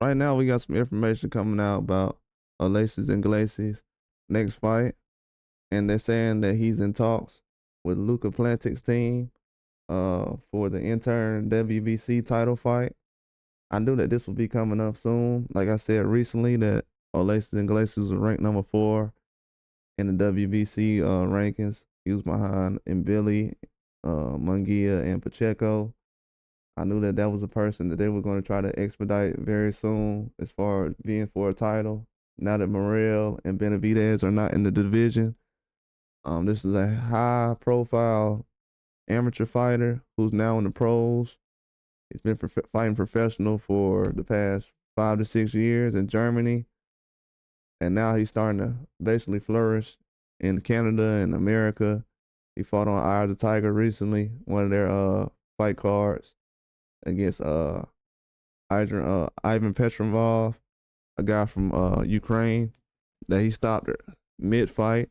right now we got some information coming out about Osleys Iglesias' next fight, and they're saying that he's in talks with Luka Plantic's team for the interim WBC title fight. I knew that this would be coming up soon. Like I said recently, that Osleys Iglesias was ranked number 4 in the WBC rankings. He was behind Billy, Munguia, and Pacheco. I knew that that was a person that they were going to try to expedite very soon as far as being for a title. Now that Morrell and Benavidez are not in the division, this is a high-profile amateur fighter who's now in the pros. He's been fighting professional for the past 5 to 6 years in Germany, and now he's starting to basically flourish in Canada and America. He fought on Eye of the Tiger recently, one of their fight cards, against Ivan Petrovov, a guy from Ukraine, that he stopped mid-fight.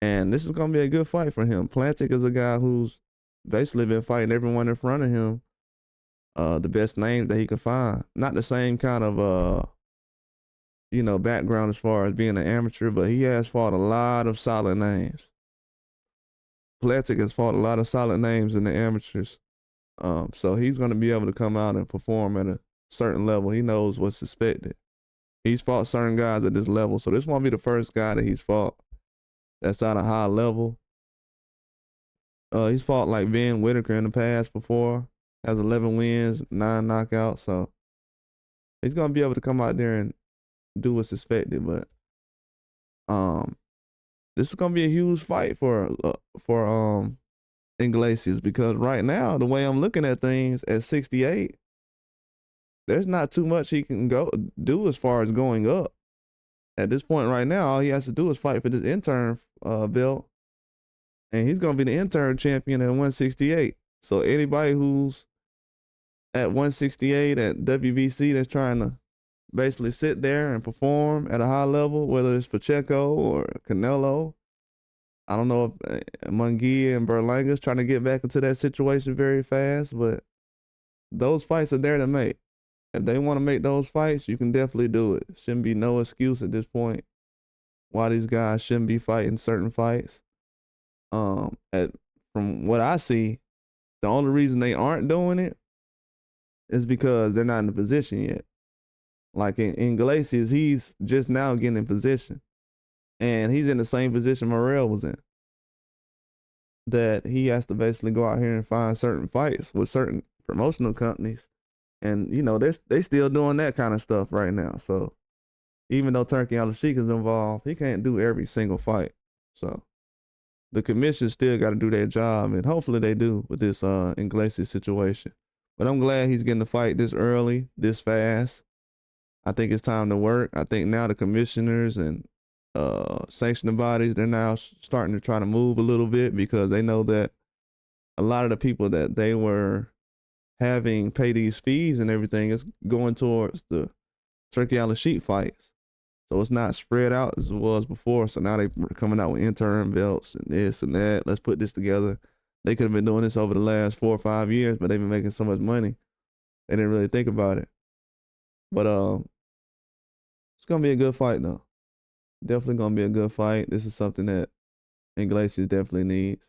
And this is going to be a good fight for him. Plantic is a guy who's basically been fighting everyone in front of him, the best names that he could find. Not the same kind of, background as far as being an amateur, but he has fought a lot of solid names. Plantic has fought a lot of solid names in the amateurs. So he's going to be able to come out and perform at a certain level. He knows what's expected. He's fought certain guys at this level, so this won't be the first guy that he's fought that's at a high level. He's fought like Van Whitaker in the past before, has 11 wins, 9 knockouts, so he's going to be able to come out there and do what's expected. But this is going to be a huge fight for Iglesias, because right now, the way I'm looking at things at 68, there's not too much he can do as far as going up. At this point right now, all he has to do is fight for this interim belt, and he's going to be the interim champion at 168. So anybody who's at 168 at WBC that's trying to basically sit there and perform at a high level, whether it's Pacheco or Canelo, I don't know if Munguia and Berlanga's trying to get back into that situation very fast, but those fights are there to make. If they want to make those fights, you can definitely do it. Shouldn't be no excuse at this point why these guys shouldn't be fighting certain fights. From what I see, the only reason they aren't doing it is because they're not in the position yet. Like in Iglesias, he's just now getting in position. And he's in the same position Morrell was in. That he has to basically go out here and find certain fights with certain promotional companies. And, they still doing that kind of stuff right now. So even though Turkey Al-Sheikh is involved, he can't do every single fight. So the commission still got to do their job, and hopefully they do with this Iglesias situation. But I'm glad he's getting the fight this early, this fast. I think it's time to work. I think now the commissioners and sanctioning bodies, they're now starting to try to move a little bit, because they know that a lot of the people that they were having pay these fees and everything is going towards the Turkey Al-Sheikh fights. So it's not spread out as it was before. So now they're coming out with interim belts and this and that. Let's put this together. They could have been doing this over the last 4 or 5 years, but they've been making so much money, they didn't really think about it. But it's gonna be a good fight though. Definitely gonna be a good fight. This is something that Iglesias definitely needs.